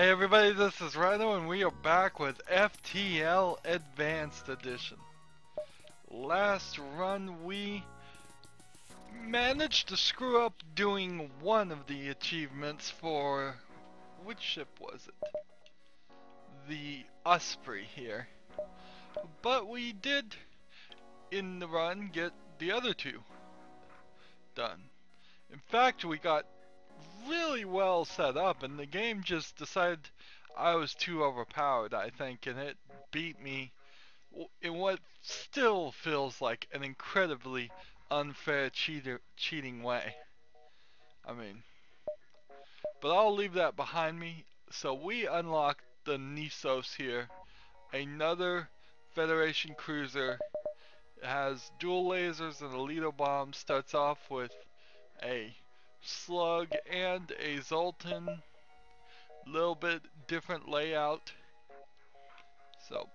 Hey everybody, this is Rydo and we are back with FTL Advanced Edition. Last run we managed to screw up doing one of the achievements for... which ship was it? The Osprey here. But we did, in the run, get the other two done. In fact, we got really well set up and the game just decided I was too overpowered, I think, and it beat me in what still feels like an incredibly unfair cheating way. I mean, but I'll leave that behind me. So we unlocked the Nisos here, another Federation cruiser. It has dual lasers and a Rydo bomb. Starts off with a slug and a Zoltan, little bit different layout. So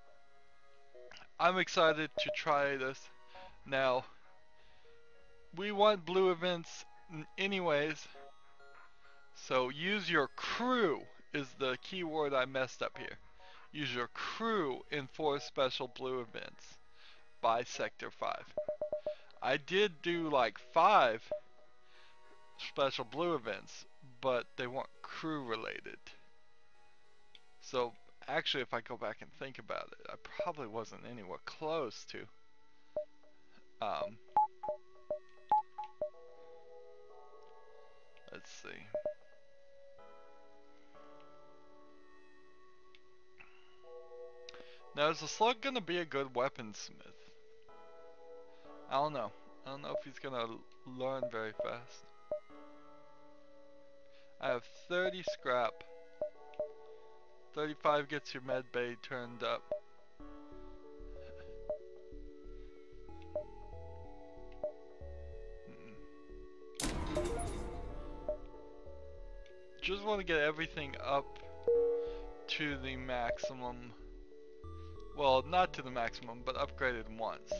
I'm excited to try this. Now we want blue events anyways, so use your crew is the key word I messed up here. Use your crew in 4 special blue events by sector 5. I did do like 5 special blue events, but they weren't crew related. So actually, if I go back and think about it, I probably wasn't anywhere close to. Let's see. Now, is the slug gonna be a good weaponsmith? I don't know. I don't know if he's gonna learn very fast. I have 30 scrap. 35 gets your med bay turned up. Just want to get everything up to the maximum. Well, not to the maximum, but upgraded once.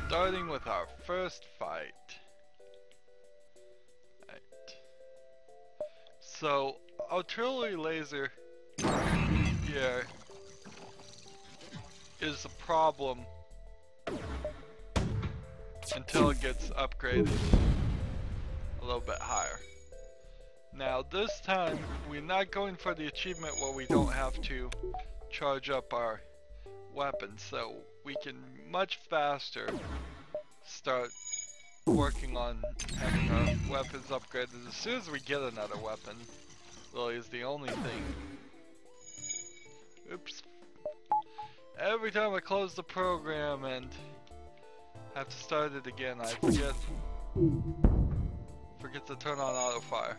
Starting with our first fight. Right. So, artillery laser here is a problem until it gets upgraded a little bit higher. Now this time we're not going for the achievement where we don't have to charge up our weapons, so we can much faster start working on having our weapons upgraded as soon as we get another weapon. Really is the only thing. Oops. Every time I close the program and have to start it again, I forget to turn on auto fire.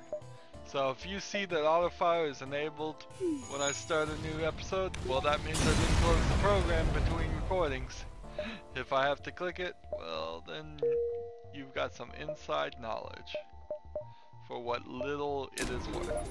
So if you see that auto fire is enabled when I start a new episode, well, that means I didn't close the program between recordings. If I have to click it, well, then you've got some inside knowledge for what little it is worth.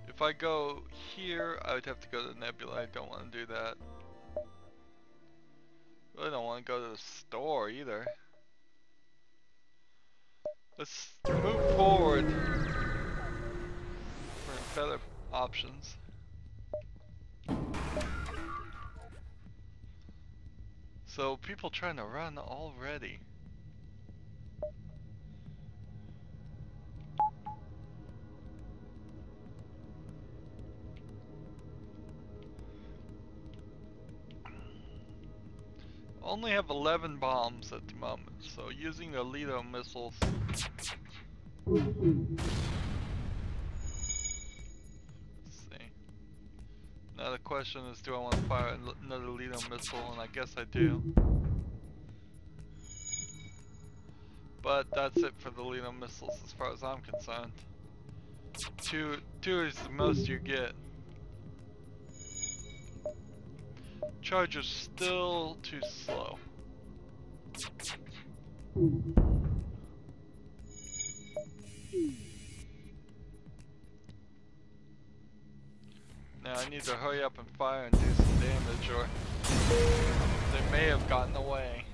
If I go here, I would have to go to Nebula. I don't want to do that. Really don't want to go to the store either. Let's move forward for better options. So people trying to run already. Only have 11 bombs at the moment, so using the Rydo missiles. Let's see. Now the question is, do I want to fire another Rydo missile? And I guess I do. But that's it for the Rydo missiles as far as I'm concerned. Two is the most you get. Charger's still too slow. Now I need to hurry up and fire and do some damage, or they may have gotten away.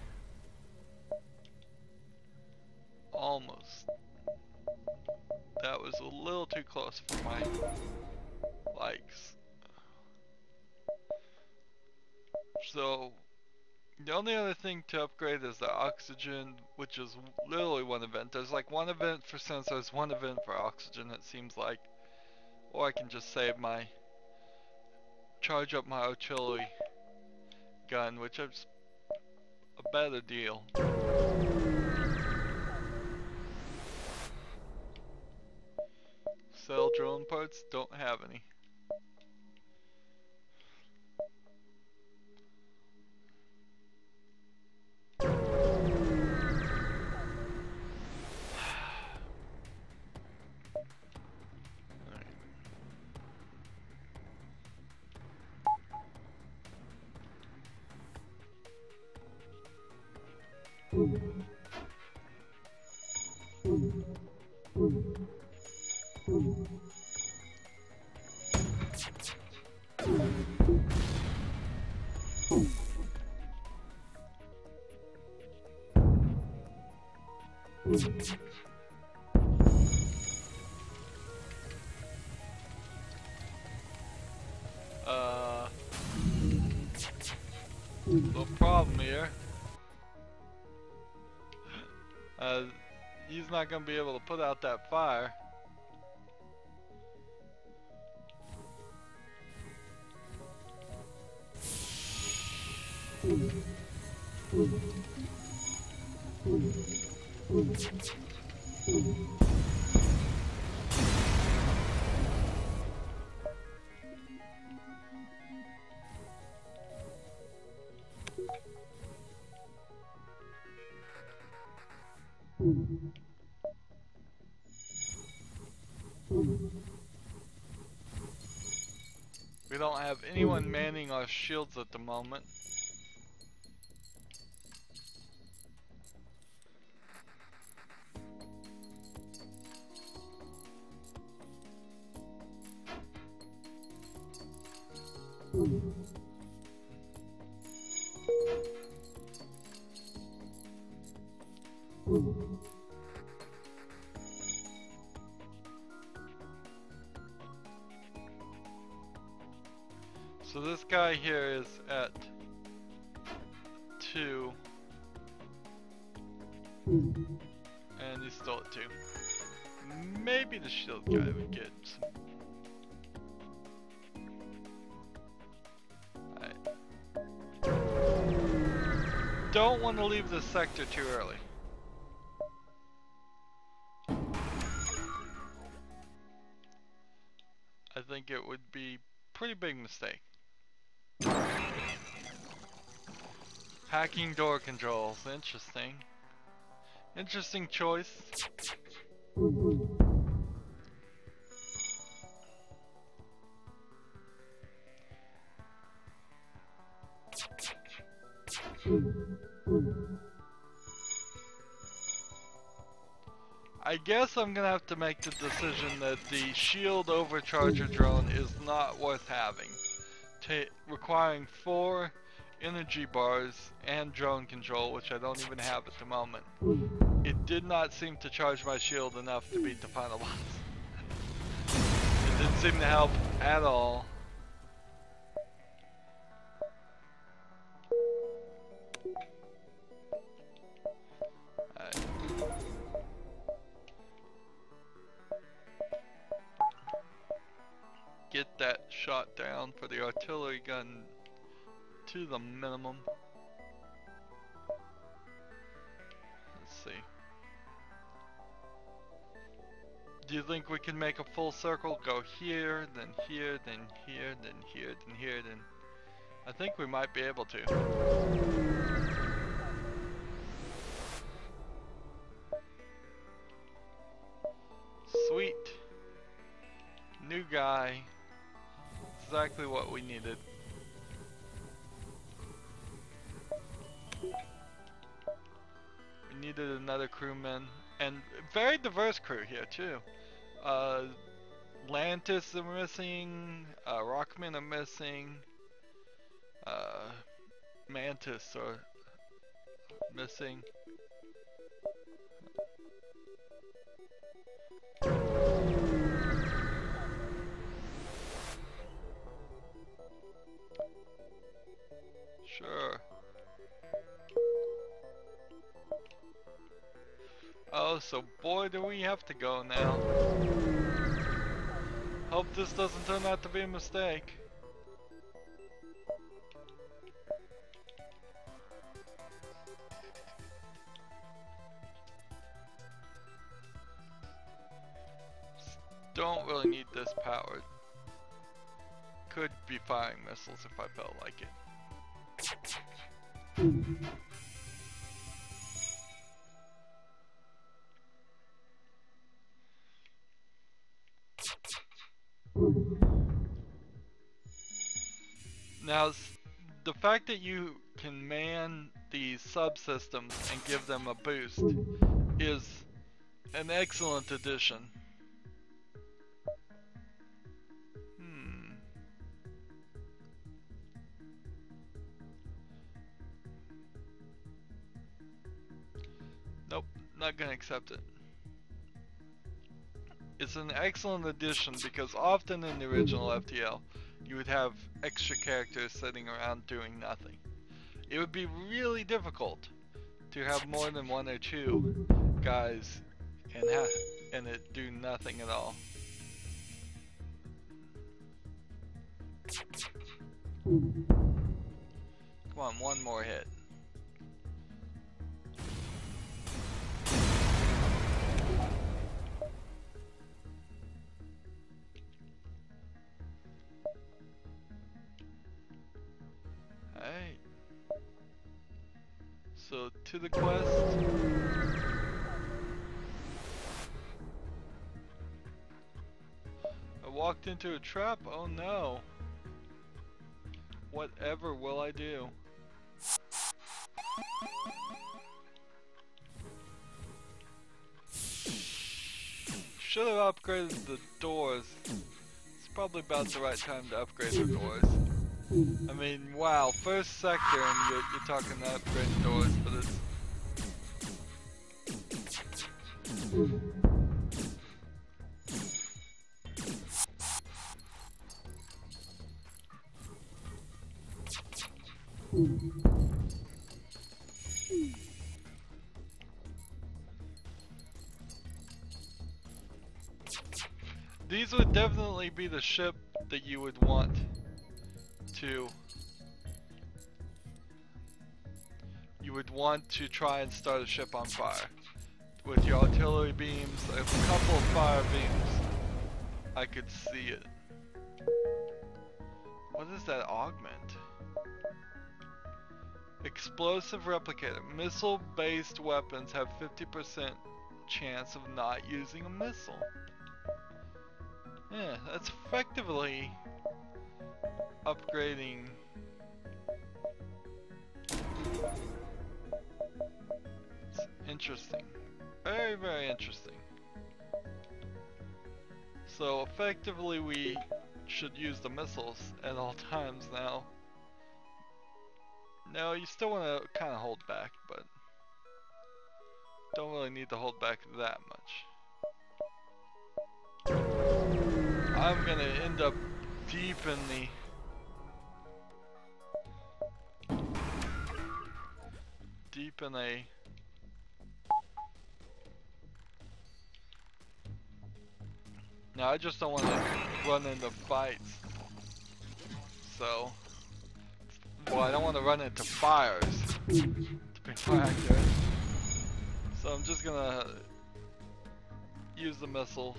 Almost. That was a little too close for my likes. So the only other thing to upgrade is the oxygen, which is literally one event. There's like one event for sensors, one event for oxygen, it seems like. Or I can just save charge up my artillery gun, which is a better deal. Sell drone parts, don't have any. Little problem here. He's not gonna be able to put out that fire. We don't have anyone manning our shields at the moment. So this guy here is at 2, and he's still at 2. Maybe the shield guy would get some. I don't want to leave this sector too early. I think it would be a pretty big mistake. Hacking door controls, interesting. Interesting choice. I guess I'm gonna have to make the decision that the shield overcharger drone is not worth having. Requiring 4 energy bars and drone control, which I don't even have at the moment. It did not seem to charge my shield enough to beat the final boss. It didn't seem to help at all. Get that shot down for the artillery gun to the minimum. Let's see. Do you think we can make a full circle? Go here, then here, then here, then here, then here, then... I think we might be able to. Sweet. guy. Exactly what we needed. We needed another crewman, and very diverse crew here too. Lantis are missing, Rockmen are missing, Mantis are missing. Sure. Oh, so boy do we have to go now. Hope this doesn't turn out to be a mistake. Don't really need this powered. Could be firing missiles if I felt like it. Now, the fact that you can man these subsystems and give them a boost is an excellent addition. Nope, not gonna accept it. It's an excellent addition because often in the original FTL, you would have extra characters sitting around doing nothing. It would be really difficult to have more than one or two guys and it do nothing at all. Come on, one more hit. Alright. So, to the quest. I walked into a trap, oh no. Whatever will I do? Should have upgraded the doors. It's probably about the right time to upgrade the doors. I mean, wow, first sector and you're talking to upgrade the doors, but it's... These would definitely be the ship that you would want to... You would want to try and start a ship on fire. With your artillery beams, a couple of fire beams, I could see it. What is that augment? Explosive replicator. Missile-based weapons have 50% chance of not using a missile. Yeah, that's effectively upgrading. It's interesting. Very, very interesting. So effectively we should use the missiles at all times now. No, you still want to kind of hold back, but don't really need to hold back that much. I'm gonna end up deep in a now I just don't want to run into fights, so well, I don't want to run into fires, to be more accurate. So I'm just gonna use the missiles.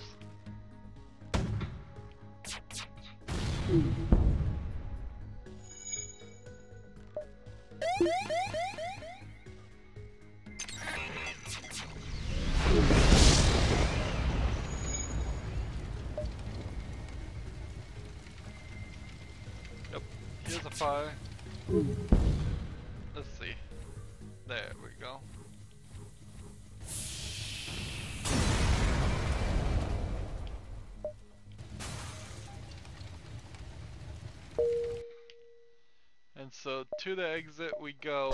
fire. Let's see. There we go. And so to the exit we go.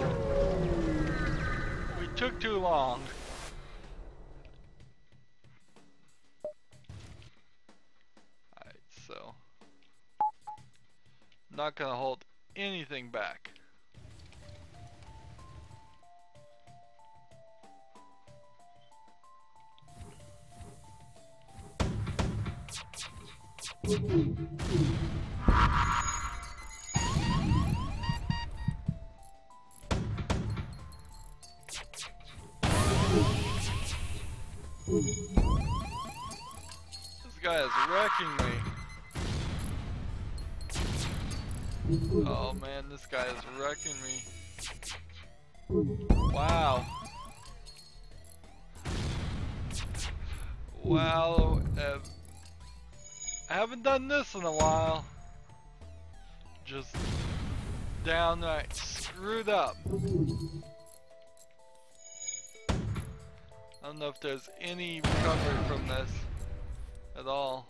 We took too long. Alright, so not gonna hold anything back. This guy is wrecking me. Oh man, this guy is wrecking me. Wow. Wow. I haven't done this in a while. Just downright screwed up. I don't know if there's any recovery from this at all.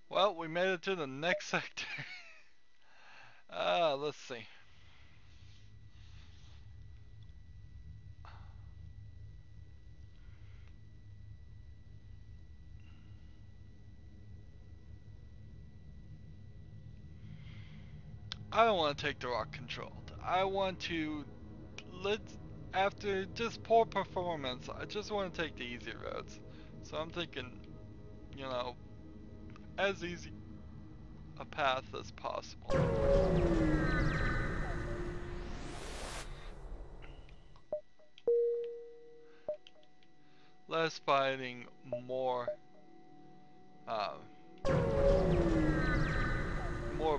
Well, we made it to the next sector. Let's see. I don't want to take the rock controlled. I want to, after just poor performance, I just want to take the easy roads. So I'm thinking, you know, as easy a path as possible. Less fighting, more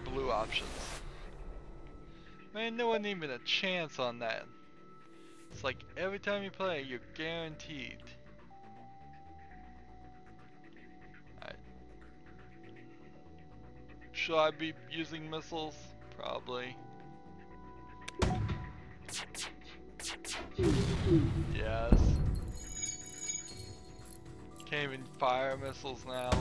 blue options. Man, there wasn't even a chance on that. It's like every time you play, you're guaranteed. Should I be using missiles? Probably. Yes. Can't even fire missiles now.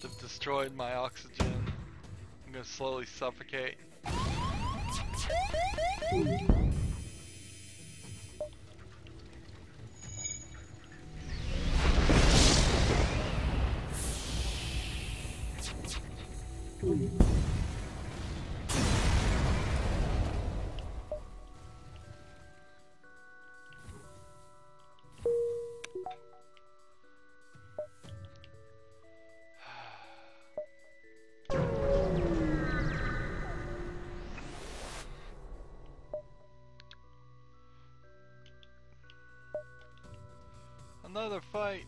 They've destroyed my oxygen. I'm gonna slowly suffocate. Another fight.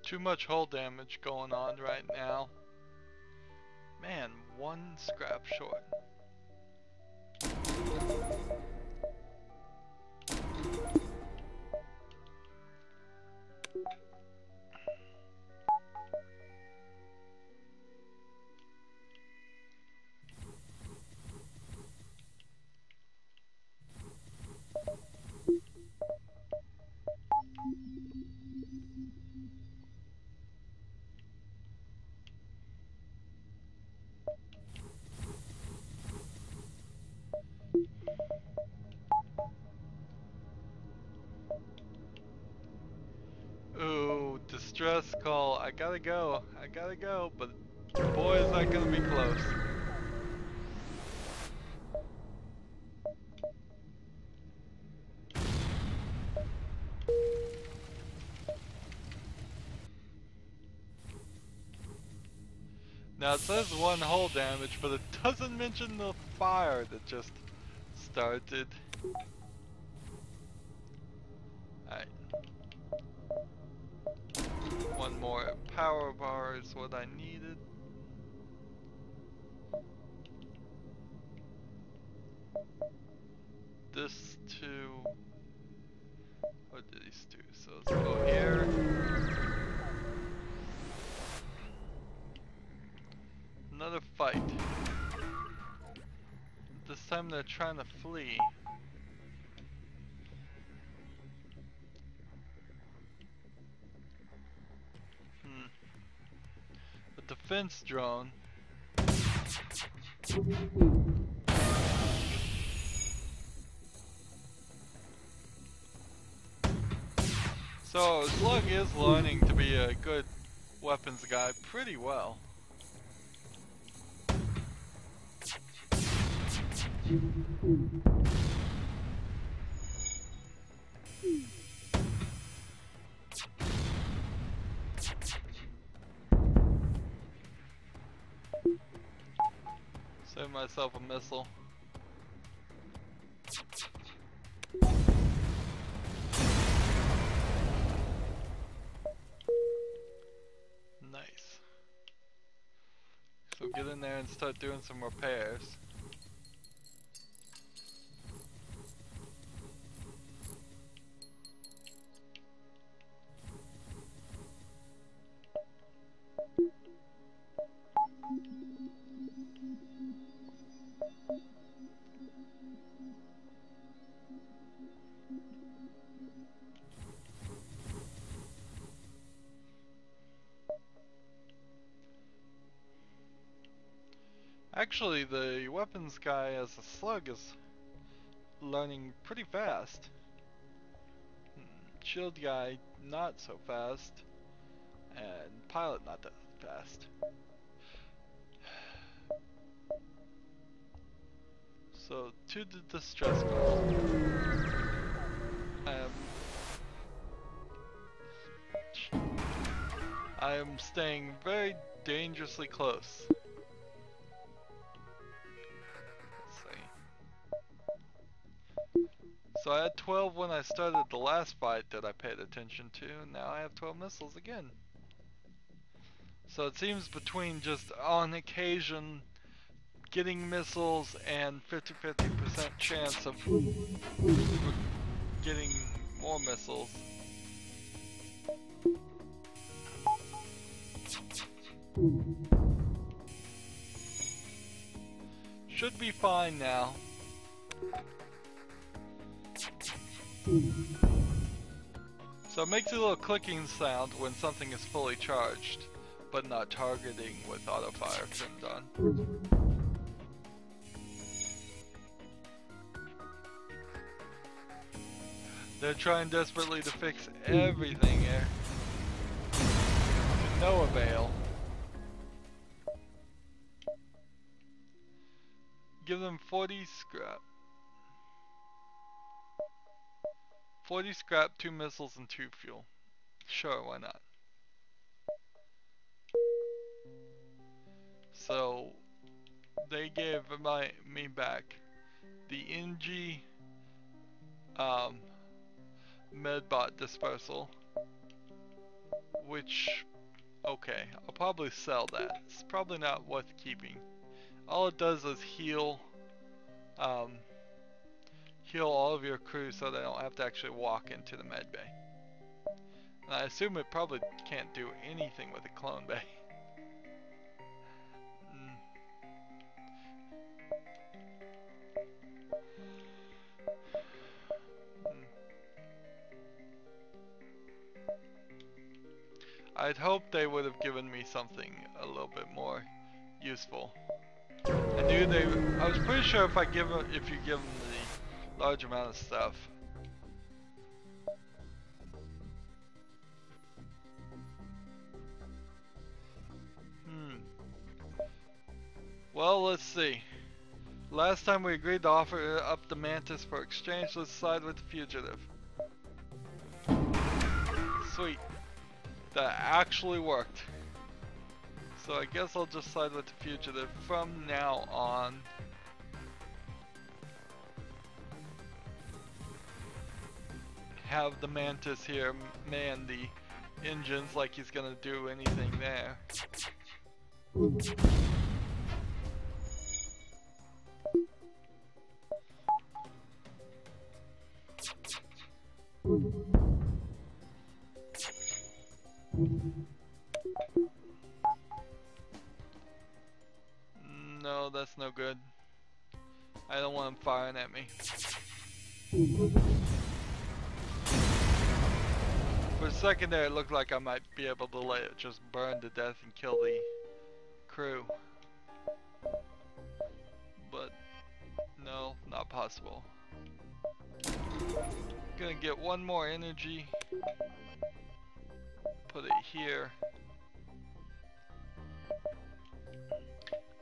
Too much hull damage going on right now. Man, one scrap short. Ooh, distress call. I gotta go, but boy is that gonna be close. Now it says one hull damage, but it doesn't mention the fire that just started. Alright. One more power bar is what I needed. This two. What did these two? So let's go here. Another fight. This time they're trying to flee. The defense drone. So Slug is learning to be a good weapons guy pretty well. Save myself a missile. Nice. So get in there and start doing some repairs. Actually, the weapons guy as a Slug is learning pretty fast. Shield guy not so fast, and pilot not that fast. So to the distress call. I am staying very dangerously close. So I had 12 when I started the last fight that I paid attention to, and now I have 12 missiles again. So it seems between just on occasion getting missiles and 50-50% chance of getting more missiles. Should be fine now. So it makes a little clicking sound when something is fully charged, but not targeting with auto fire turned on. They're trying desperately to fix everything here. To no avail. Give them 40 scrap. 40 scrap, 2 missiles, and 2 fuel. Sure, why not? So, they gave me back the NG medbot dispersal, which, okay, I'll probably sell that. It's probably not worth keeping. All it does is heal all of your crew so they don't have to actually walk into the med bay. And I assume it probably can't do anything with a clone bay. I'd hoped they would have given me something a little bit more useful. I was pretty sure if you give them the large amount of stuff. Well, let's see. Last time we agreed to offer up the Mantis for exchange. Let's side with the fugitive. Sweet. That actually worked. So I guess I'll just side with the fugitive from now on. Have the Mantis here man the engines like he's gonna do anything there. No, that's no good. I don't want him firing at me. For a second there, it looked like I might be able to let it just burn to death and kill the crew. But no, not possible. Gonna get one more energy. Put it here.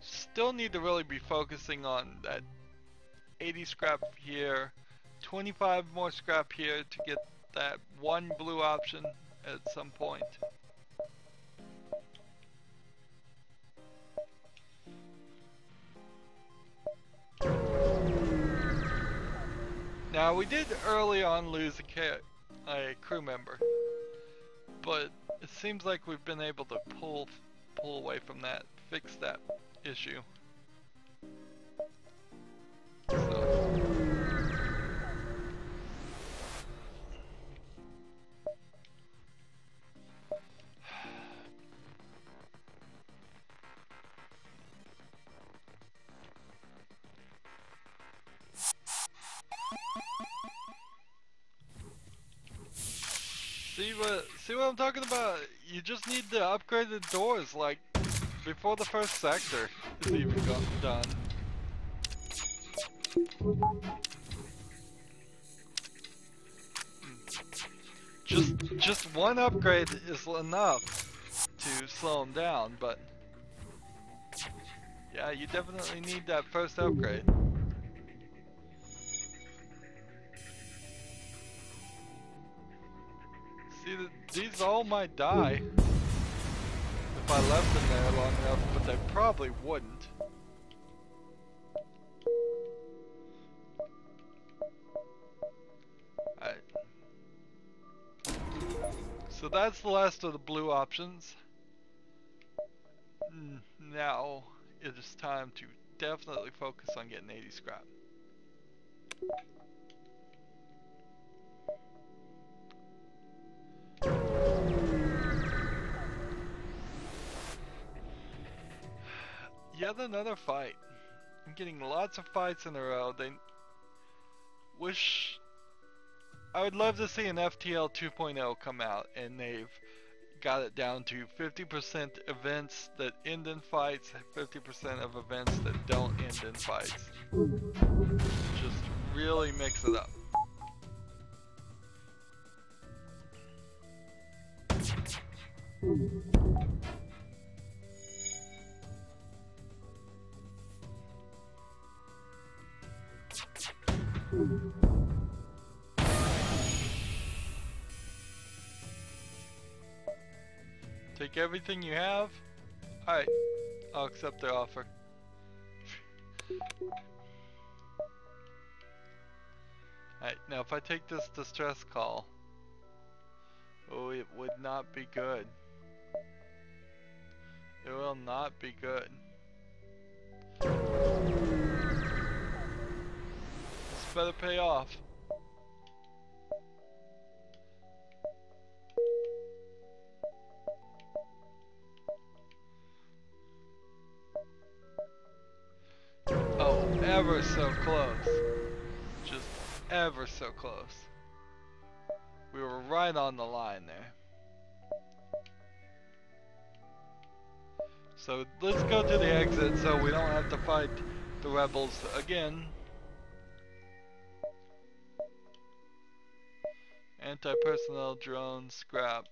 Still need to really be focusing on that 80 scrap here, 25 more scrap here to get that one blue option at some point. Now we did early on lose a crew member, but it seems like we've been able to pull away from that, fix that issue. See what I'm talking about? You just need to upgrade the doors, like, before the first sector is even done. Just one upgrade is enough to slow them down, but yeah, you definitely need that first upgrade. See, these all might die if I left them there long enough, but they probably wouldn't. Alright. So that's the last of the blue options. Now it is time to definitely focus on getting 80 scrap. Yet another fight. I'm getting lots of fights in a row. I would love to see an FTL 2.0 come out and they've got it down to 50% events that end in fights, 50% of events that don't end in fights. Just really mix it up. Take everything you have. Alright, I'll accept their offer. Alright, now if I take this distress call, oh, it would not be good. It will not be good. This better pay off. Oh, ever so close. Just ever so close. We were right on the line there. So let's go to the exit so we don't have to fight the rebels again. Anti-personnel drone scrap.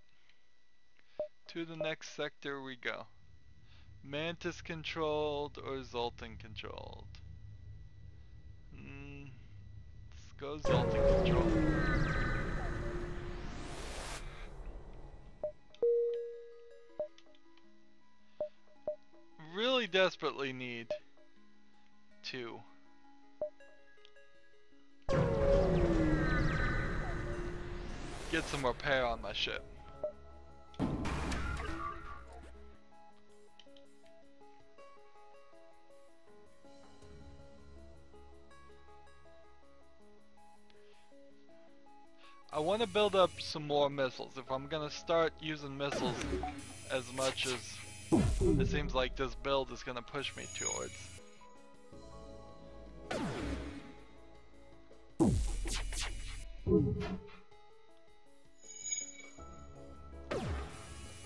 To the next sector we go. Mantis controlled or Zoltan controlled? Let's go Zoltan controlled. Really desperately need to get some repair on my ship. I want to build up some more missiles. If I'm gonna start using missiles as much as it seems like this build is gonna push me towards.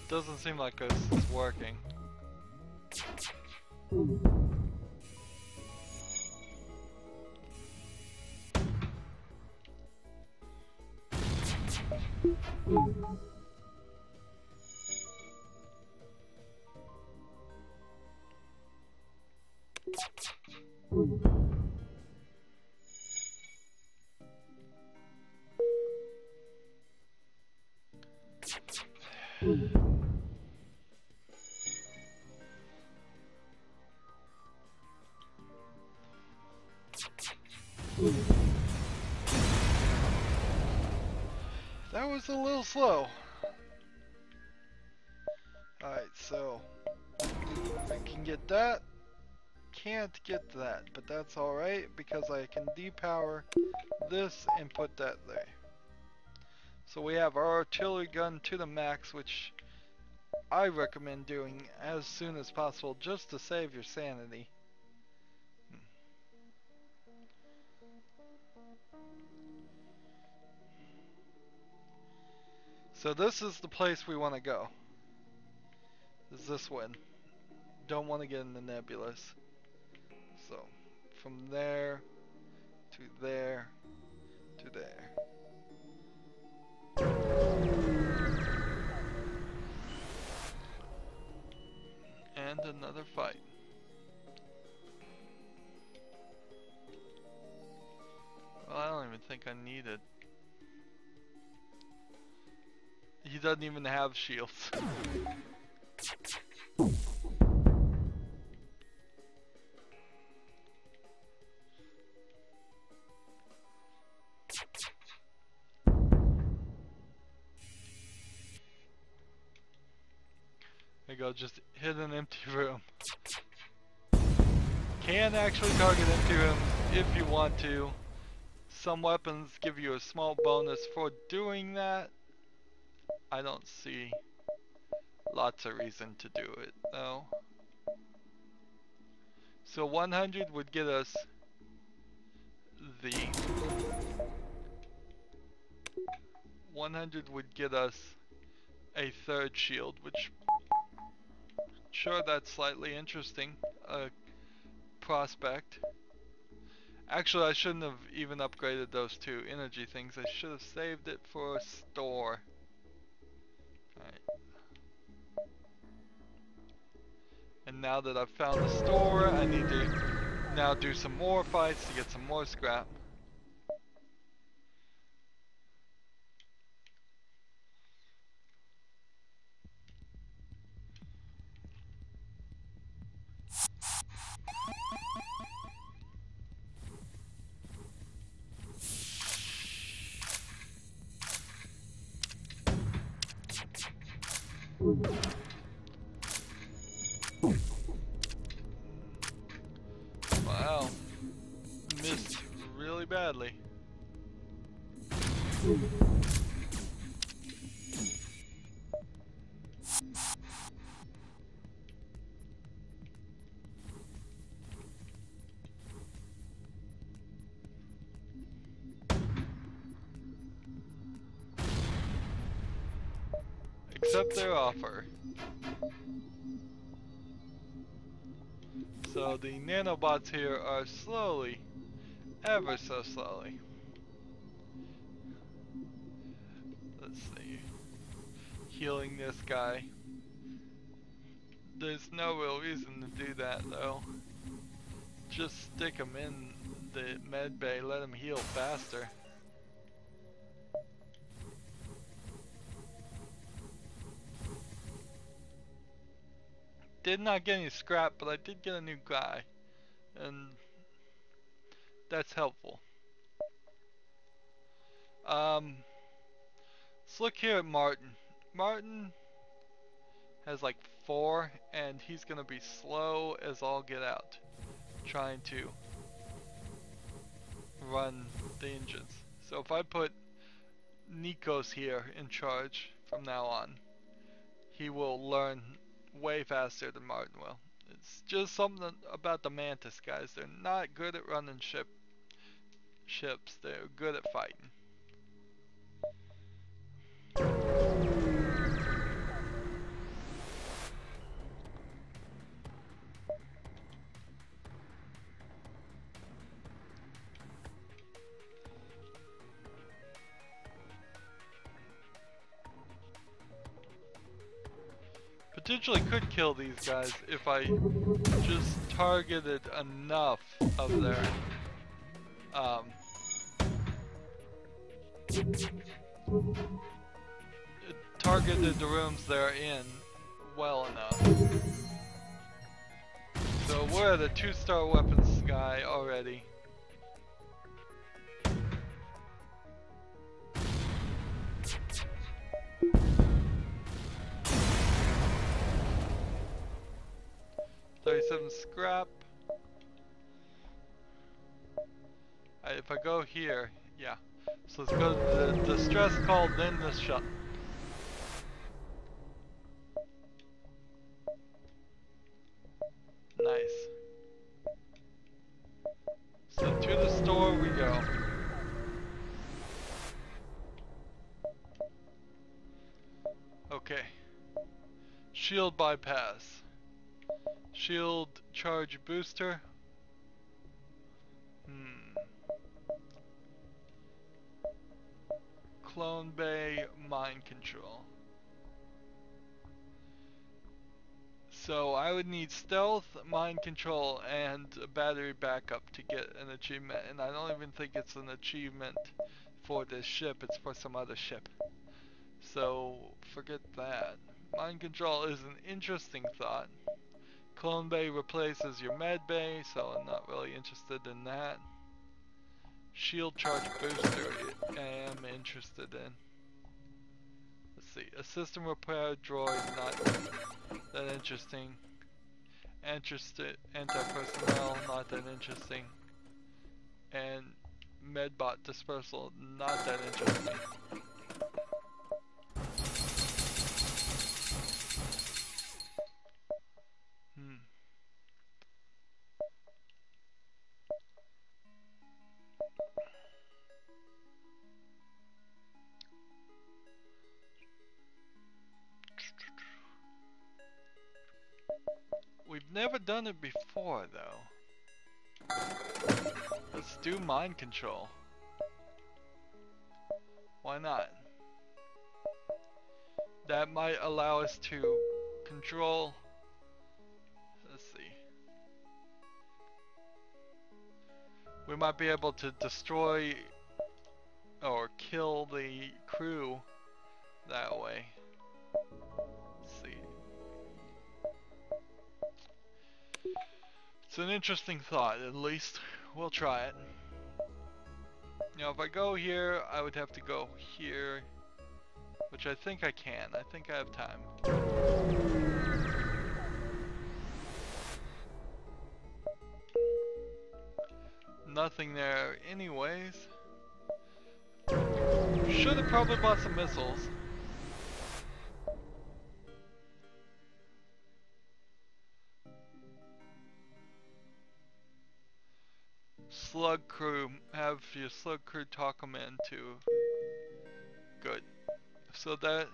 Doesn't seem like this is working. That was a little slow. Alright, so I can get that. Can't get that, but that's alright because I can depower this and put that there. So we have our artillery gun to the max, which I recommend doing as soon as possible just to save your sanity. So this is the place we want to go. Is this one. Don't want to get in the nebulous. So from there to there to there. And another fight. Well, I don't even think I need it. He doesn't even have shields. There you go, just hit an empty room. Can actually target empty rooms if you want to. Some weapons give you a small bonus for doing that. I don't see lots of reason to do it though. So 100 would get us the 100 would get us a third shield, which sure, that's slightly interesting prospect. Actually, I shouldn't have even upgraded those two energy things. I should have saved it for a store. Alright. And now that I've found the store, I need to now do some more fights to get some more scrap. Wow, missed really badly. Accept their offer. So the nanobots here are slowly, ever so slowly. Let's see. Healing this guy. There's no real reason to do that though. Just stick him in the med bay, let him heal faster. Did not get any scrap, but I did get a new guy. And that's helpful. Let's look here at Martin. Martin has like 4, and he's gonna be slow as all get out, trying to run the engines. So if I put Nisos here in charge from now on, he will learn way faster than Martin will. It's just something about the Mantis guys. They're not good at running ships. They're good at fighting. Potentially could kill these guys if I just targeted enough of their targeted the rooms they're in well enough. So we're at a 2-star weapons guy already. Scrap. If I go here, yeah. So let's go to the distress call, then the shut. Nice. So to the store we go. Okay. Shield bypass. Shield charge booster. Clone Bay mind control. So I would need stealth, mind control, and a battery backup to get an achievement. And I don't even think it's an achievement for this ship, it's for some other ship. So forget that. Mind control is an interesting thought. Clone Bay replaces your med bay, so I'm not really interested in that. Shield charge booster I am interested in. Let's see, a system repair droid, not that interesting. Anti-personnel, not that interesting. And medbot dispersal, not that interesting. We've never done it before, though. Let's do mind control. Why not? That might allow us to control we might be able to destroy or kill the crew that way. Let's see. It's an interesting thought, at least. We'll try it. Now, if I go here, I would have to go here, which I think I can. I think I have time. Nothing there anyways. Should have probably bought some missiles. Slug crew, have your slug crew talk them in too. Good. So that,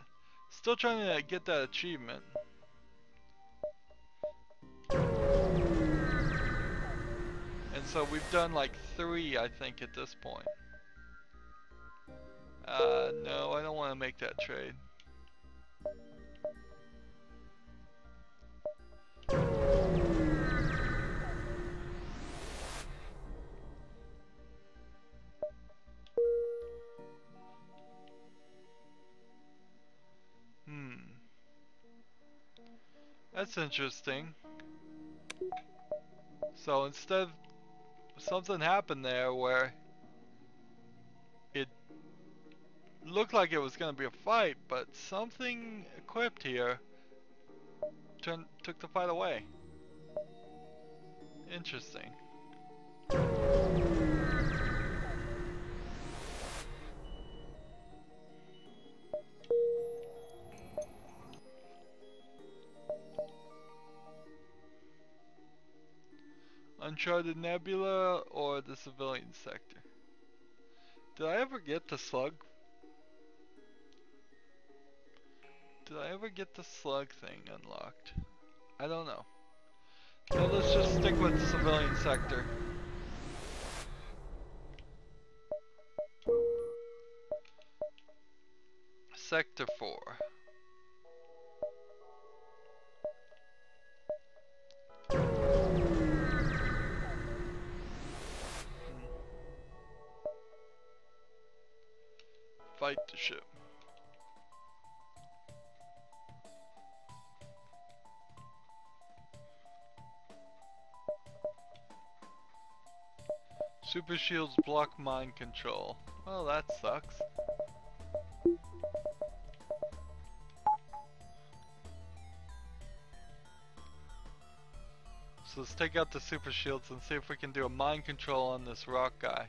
still trying to get that achievement. And so we've done like 3, I think, at this point. No, I don't want to make that trade. That's interesting. So instead, something happened there where it looked like it was going to be a fight, but something equipped here took the fight away. Interesting. Uncharted Nebula or the civilian sector? Did I ever get the slug? Did I ever get the slug thing unlocked? I don't know. So let's just stick with the civilian sector. Sector 4. Fight the ship. Super shields block mind control. Well, that sucks. So let's take out the super shields and see if we can do a mind control on this rock guy.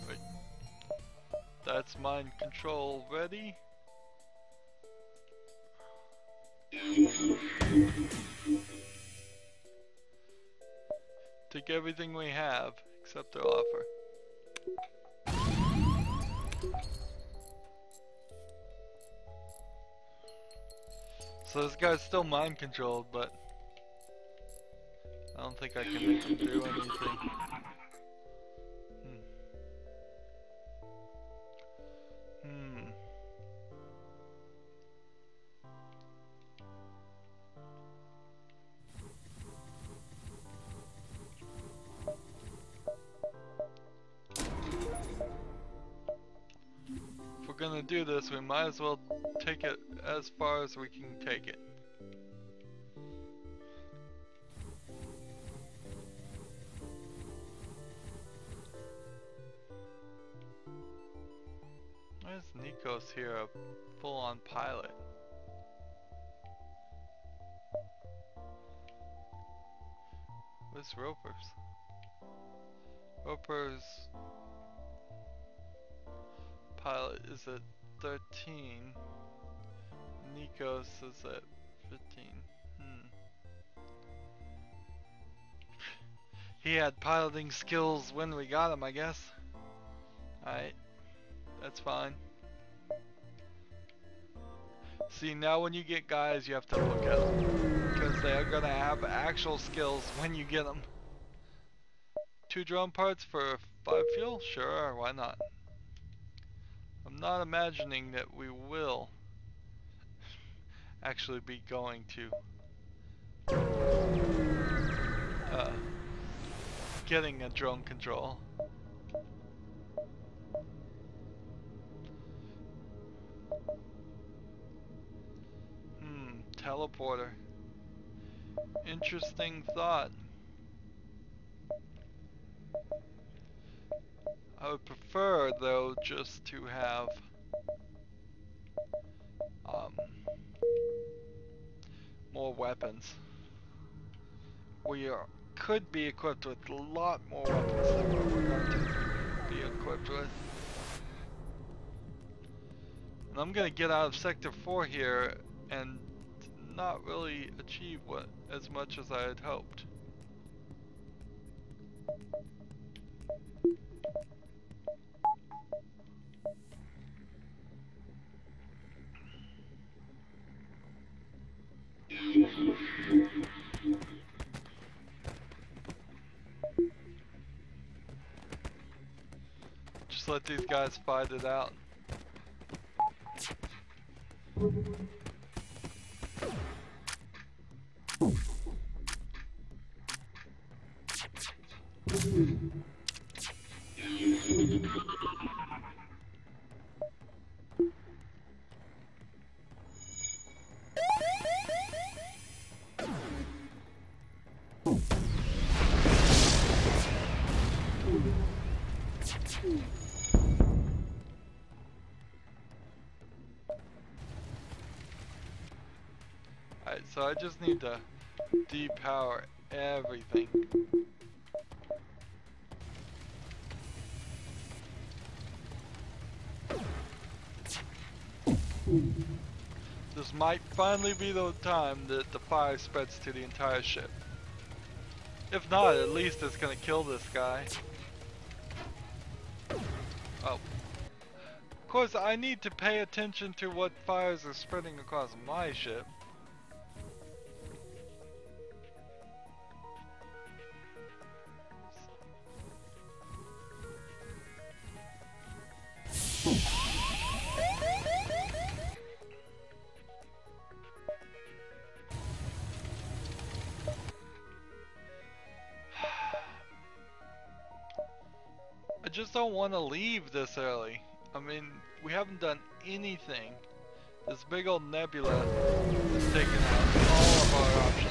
Wait. That's mind control ready. Take everything we have, except their offer. So this guy's still mind controlled, but I don't think I can make him do anything. If we're gonna do this, we might as well take it as far as we can take it. Why is Nisos here a full-on pilot? Where's Roper's? Roper's pilot is at 13. Nisos is at 15. He had piloting skills when we got him, I guess. Alright. That's fine. See, now when you get guys, you have to look at them. Because they are going to have actual skills when you get them. 2 drone parts for 5 fuel? Sure, why not? I'm not imagining that we will actually be going to getting a drone control. Teleporter. Interesting thought. I would prefer, though, just to have more weapons. We could be equipped with a lot more weapons than what we're going to be equipped with. And I'm going to get out of Sector 4 here and not really achieve as much as I had hoped. Just let these guys fight it out. Alright, so I just need to depower everything. This might finally be the time that the fire spreads to the entire ship. If not, at least it's gonna kill this guy. Oh. Of course, I need to pay attention to what fires are spreading across my ship. I just don't want to leave this early. I mean, we haven't done anything. This big old nebula has taken out all of our options.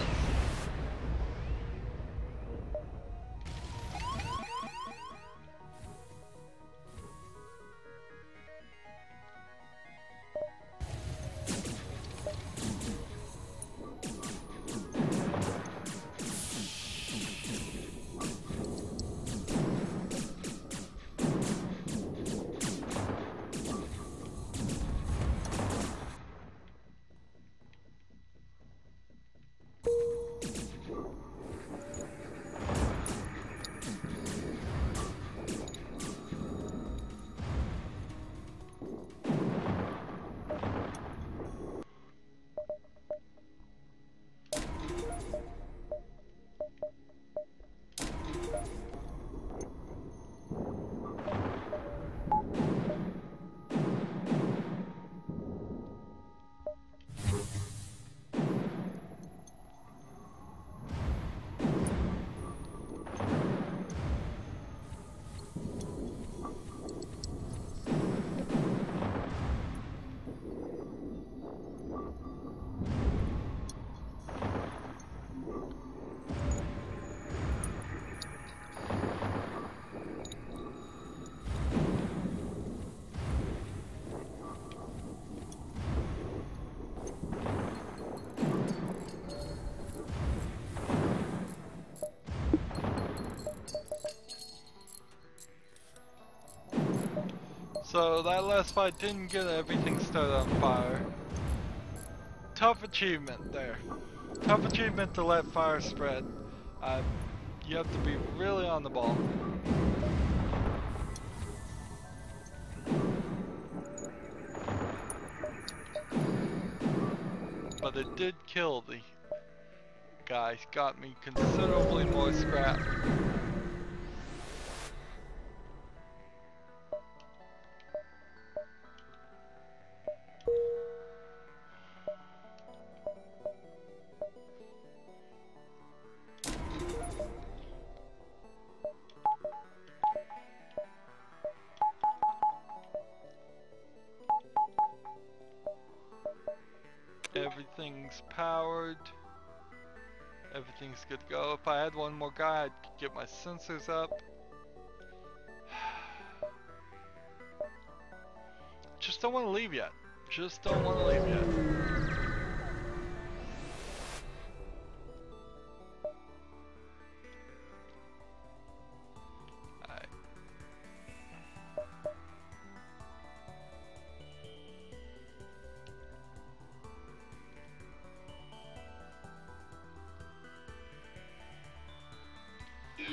So that last fight didn't get everything started on fire. Tough achievement there. Tough achievement to let fire spread. You have to be really on the ball. But it did kill the guy. Got me considerably more scrap. Everything's good to go. If I had one more guy, I'd get my sensors up. Just don't want to leave yet. Just don't want to leave yet. Alright.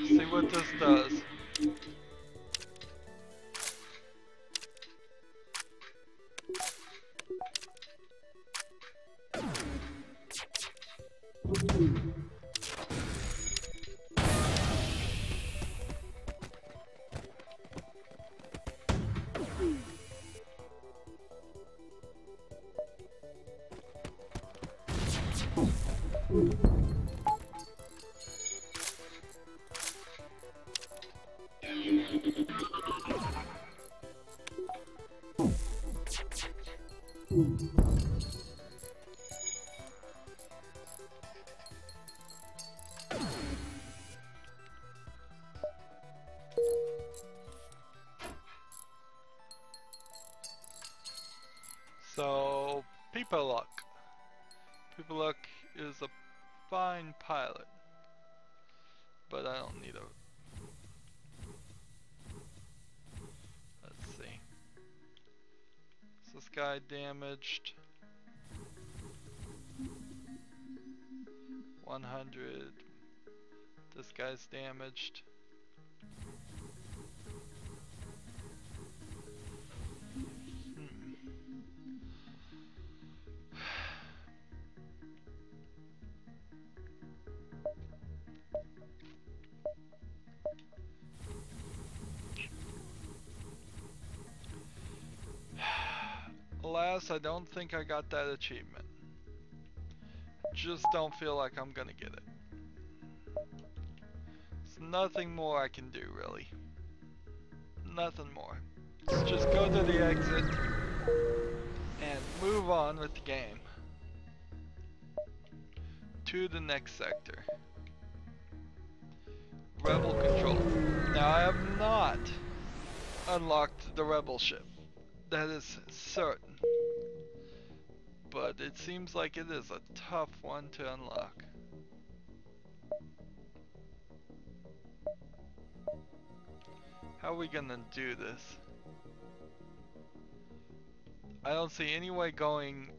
See what this does. So, People Luck. People Luck is a fine pilot, but I don't need a... Let's see. Is this guy damaged? 100. This guy's damaged. Alas, I don't think I got that achievement. Just don't feel like I'm gonna get it. There's nothing more I can do, really. Nothing more. Let's just go to the exit and move on with the game. To the next sector. Rebel control. Now I have not unlocked the rebel ship. That is certain. But it seems like it is a tough one to unlock. How are we gonna do this? I don't see any way going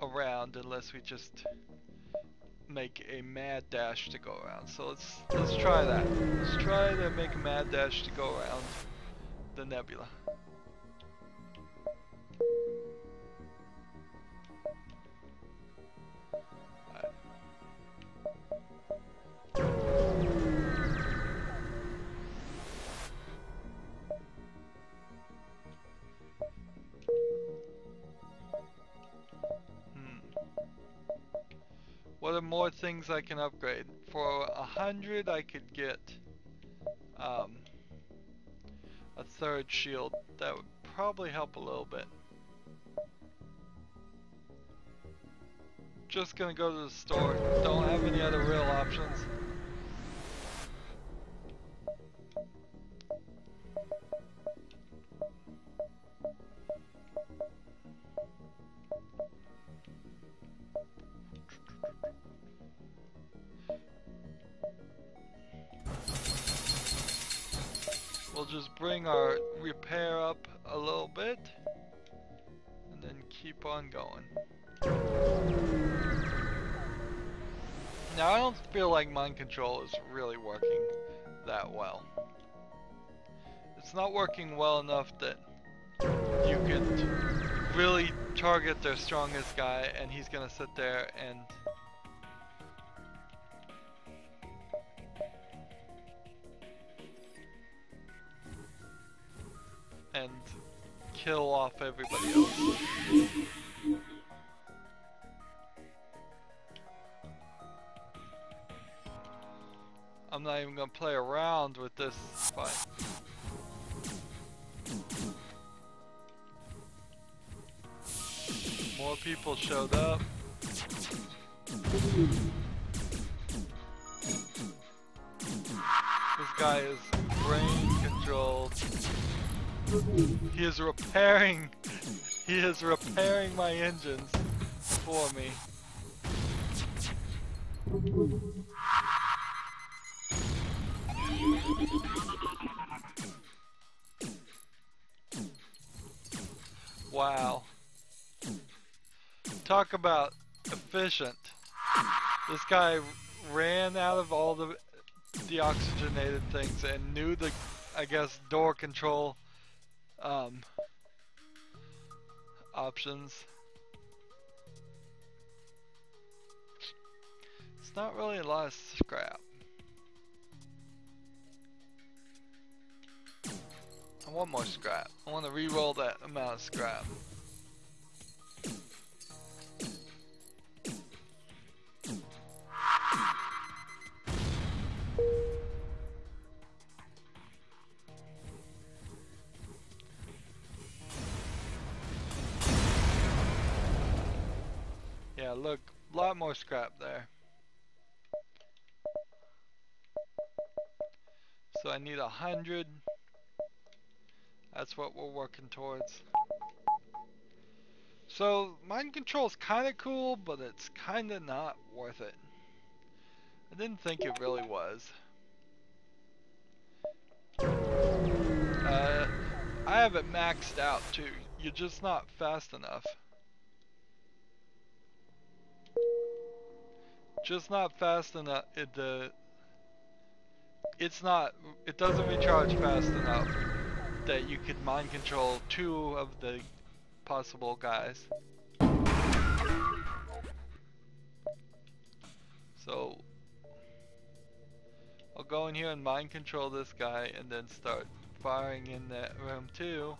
around unless we just make a mad dash to go around. So let's try that. Let's try to make a mad dash to go around the nebula. What are more things I can upgrade? For 100 I could get a third shield. That would probably help a little bit. Just gonna go to the store. Don't have any other real options. We'll just bring our repair up a little bit and then keep on going. Now I don't feel like mind control is really working that well. It's not working well enough that you could really target their strongest guy and he's gonna sit there and kill off everybody else. I'm not even gonna play around with this fight. More people showed up. guy is brain controlled. He is repairing my engines for me. Wow. Talk about efficient. This guy ran out of all the deoxygenated things and knew the, I guess, door control options. It's not really a lot of scrap. I want more scrap. I want to re-roll that amount of scrap. Yeah, look, a lot more scrap there. So I need 100. That's what we're working towards. So mind control is kind of cool, but it's kind of not worth it. I didn't think it really was. I have it maxed out too. You're just not fast enough. Just not fast enough. It doesn't recharge fast enough that you could mind control 2 of the possible guys. So I'll go in here and mind control this guy and then start firing in that room too.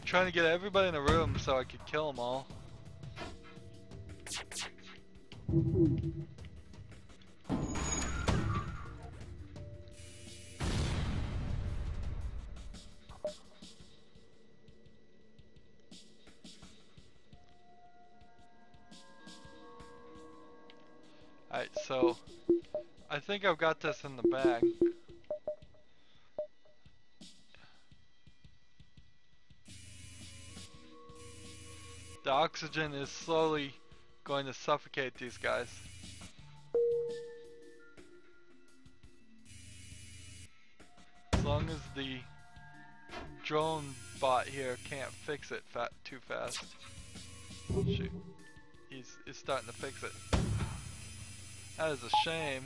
Trying to get everybody in the room so I could kill them all. Alright, so I think I've got this in the bag. The oxygen is slowly going to suffocate these guys. As long as the drone bot here can't fix it too fast. Shoot. He's starting to fix it. That is a shame.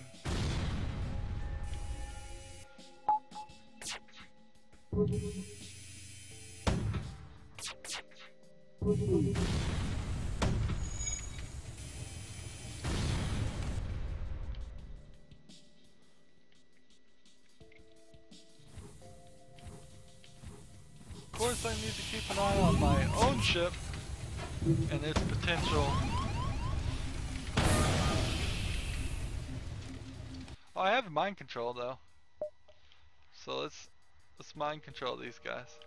Of course I need to keep an eye on my own ship and its potential. Oh, I have mind control though. So let's mind control these guys.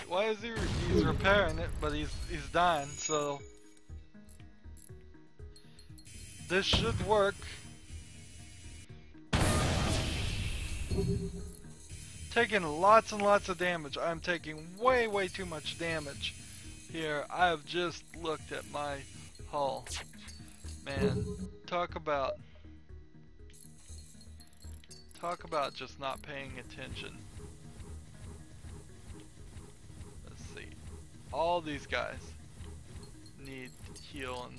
Why is he's repairing it, but he's dying, so this should work. Taking lots and lots of damage. I'm taking way too much damage here. I have just looked at my hull. Man, talk about Talk about just not paying attention. Let's see. All these guys need healing.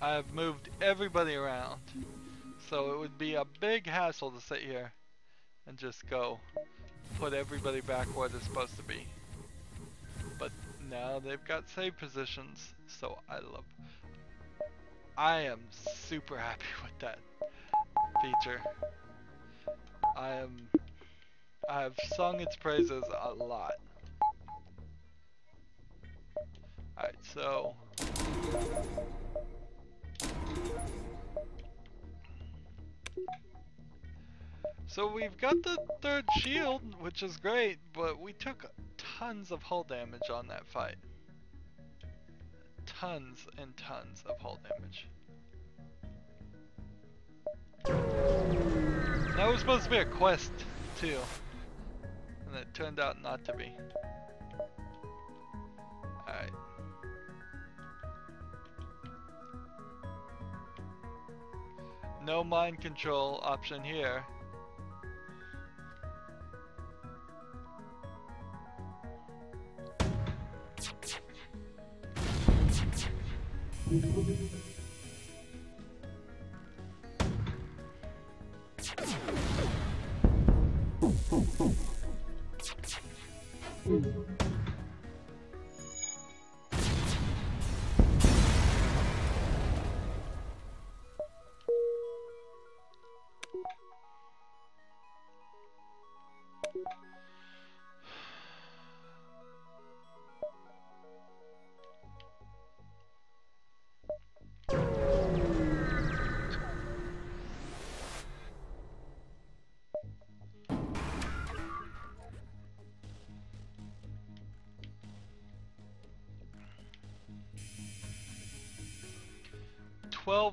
I've moved everybody around, so it would be a big hassle to sit here and just go put everybody back where they're supposed to be. But now they've got save positions, so I am super happy with that feature. I have sung its praises a lot. Alright, so we've got the third shield, which is great, but we took tons of hull damage on that fight. Tons and tons of hull damage. That was supposed to be a quest, too. And it turned out not to be. Alright. No mind control option here.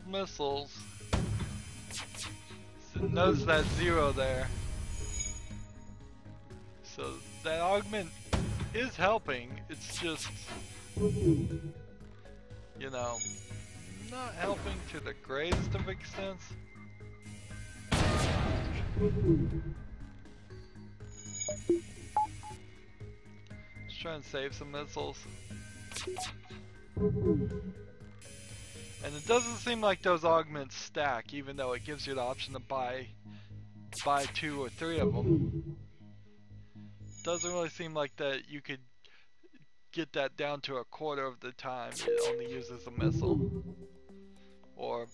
Missiles. So notice that 0 there. So that augment is helping. It's just, you know, not helping to the greatest of extents. Just trying to save some missiles. And it doesn't seem like those augments stack, even though it gives you the option to buy 2 or 3 of them. Doesn't really seem like that you could get that down to a quarter of the time it only uses a missile. Or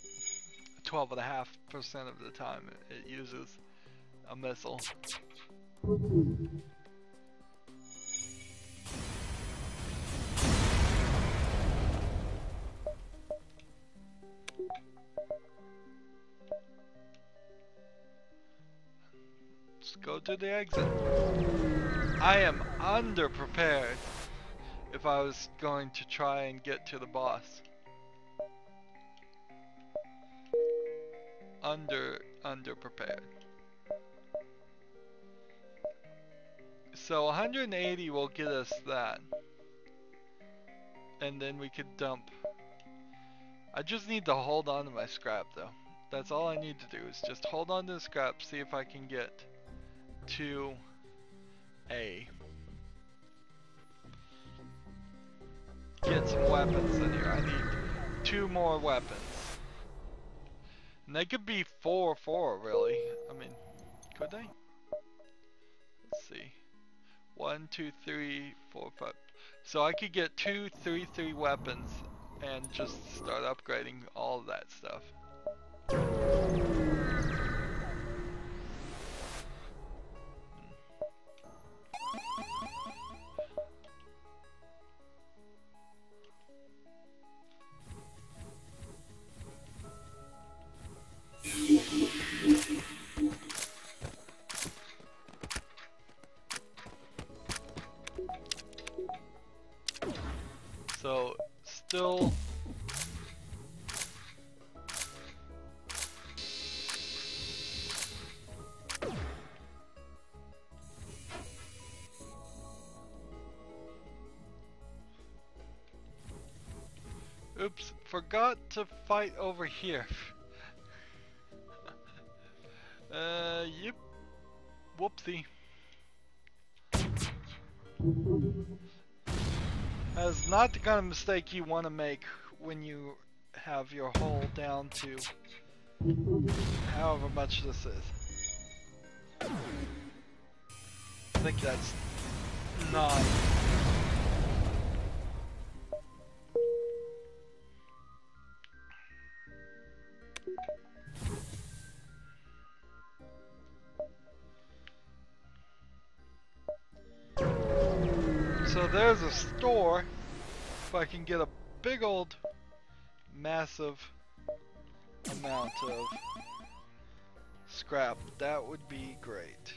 12.5% of the time it uses a missile. Go to the exit. I am underprepared if I was going to try and get to the boss. Underprepared. So 180 will get us that. And then we could dump. I just need to hold on to my scrap though. That's all I need to do is just hold on to the scrap, see if I can get to get some weapons in here. I need 2 more weapons. And they could be 4 really. I mean, could they? Let's see. 1, 2, 3, 4, 5. So I could get 2 3 weapons and just start upgrading all of that stuff. Cancel. Oops, forgot to fight over here. Yep. Whoopsie. That's not the kind of mistake you want to make when you have your hull down to however much this is. I think that's 9. So there's a store. If I can get a big old massive amount of scrap, that would be great.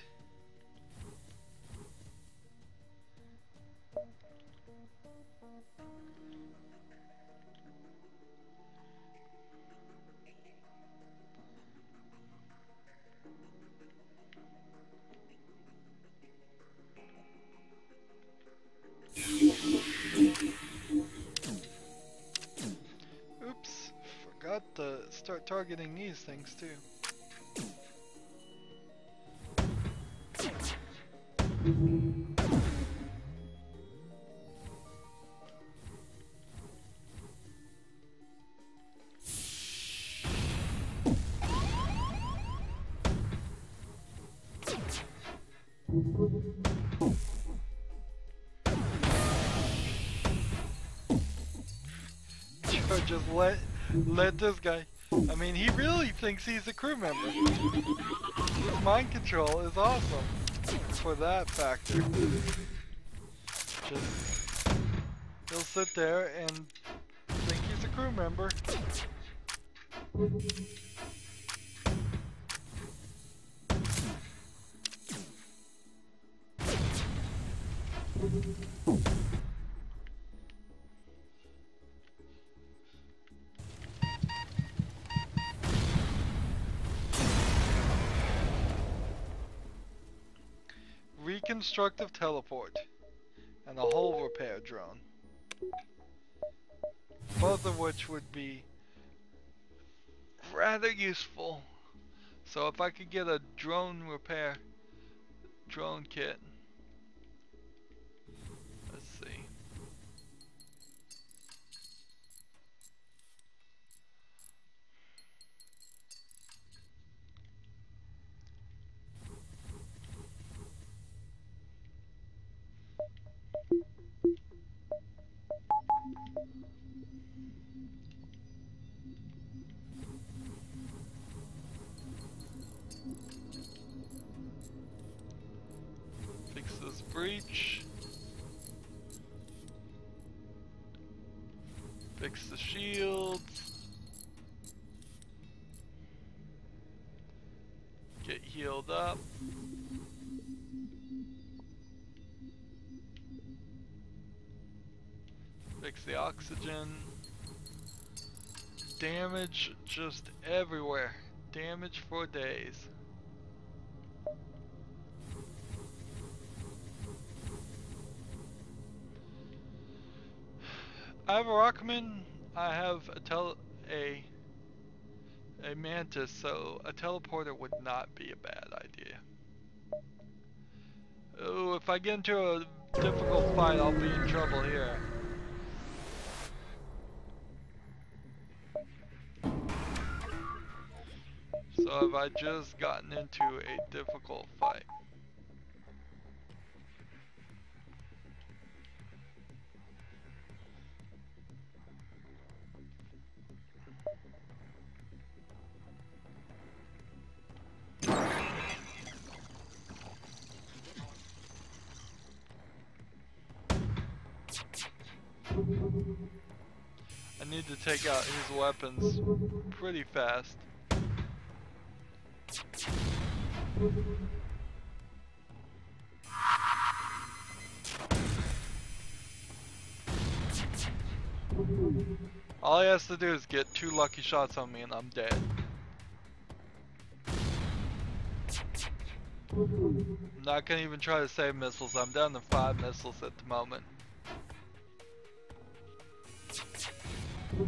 Oops, forgot to start targeting these things too. Just let this guy. I mean, he really thinks he's a crew member. His mind control is awesome for that factor. Just he'll sit there and think he's a crew member. Reconstructive teleport and a hull repair drone, both of which would be rather useful. So if I could get a drone repair drone kit, let's see. Fix this breach. Fix the shields. Get healed up. Fix the oxygen. Damage just everywhere. Damage for days. I have a Rockman. I have a Mantis, so a teleporter would not be a bad idea. Oh, if I get into a difficult fight, I'll be in trouble here. So have I just gotten into a difficult fight? I need to take out his weapons pretty fast. All he has to do is get 2 lucky shots on me and I'm dead. I'm not gonna even try to save missiles. I'm down to 5 missiles at the moment.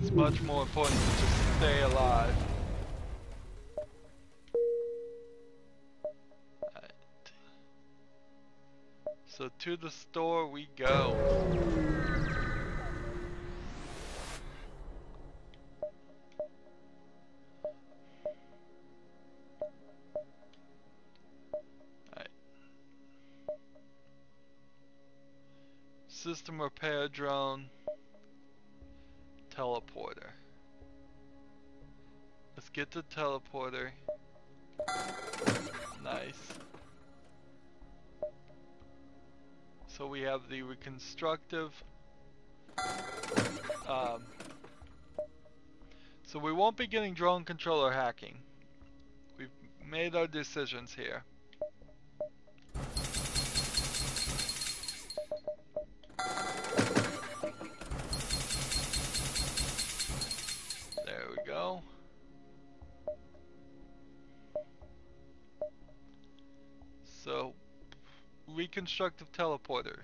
It's much more important to just stay alive. Alright. So to the store we go. System repair drone, teleporter. Let's get the teleporter. Nice. So we have the reconstructive. So we won't be getting drone controller hacking. We've made our decisions here. There we go. So, reconstructive teleporter.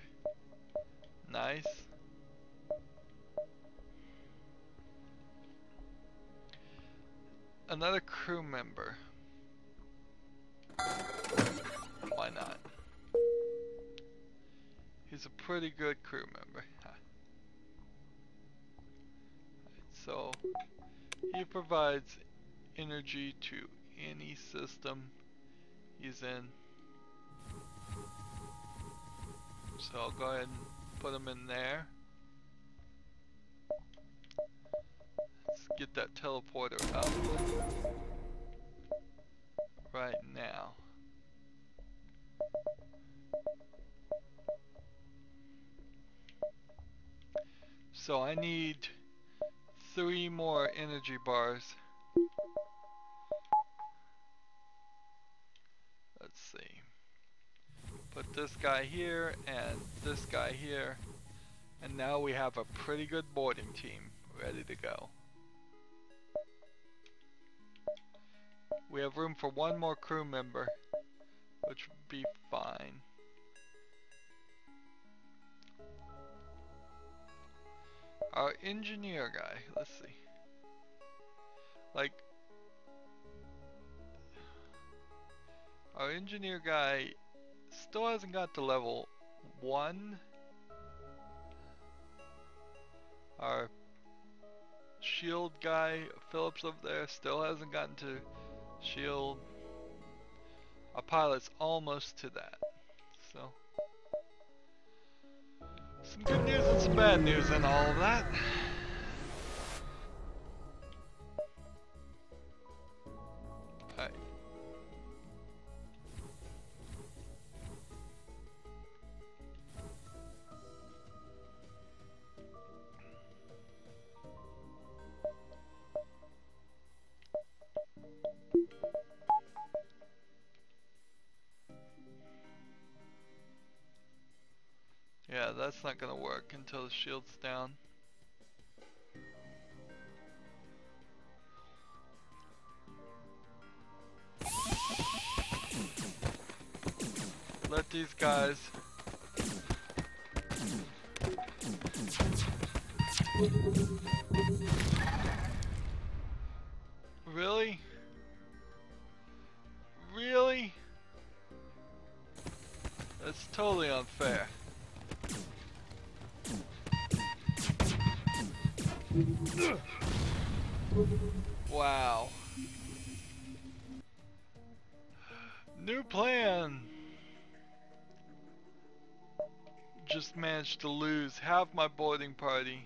Nice. Another crew member. Why not? He's a pretty good crew member. So, he provides energy to any system he's in. So I'll go ahead and put him in there. Let's get that teleporter up right now. So I need 3 more energy bars. Let's see. Put this guy here and this guy here. And now we have a pretty good boarding team ready to go. We have room for 1 more crew member, which would be fine. Our engineer guy, let's see. Like, our engineer guy still hasn't got to level 1. Our shield guy, Phillips up there, still hasn't gotten to shield. Our pilot's almost to that. So, some good news and some bad news in all of that. Alright. Yeah, that's not gonna work until the shield's down. Let these guys Really? Really? That's totally unfair. Wow. New plan. Just managed to lose half my boarding party.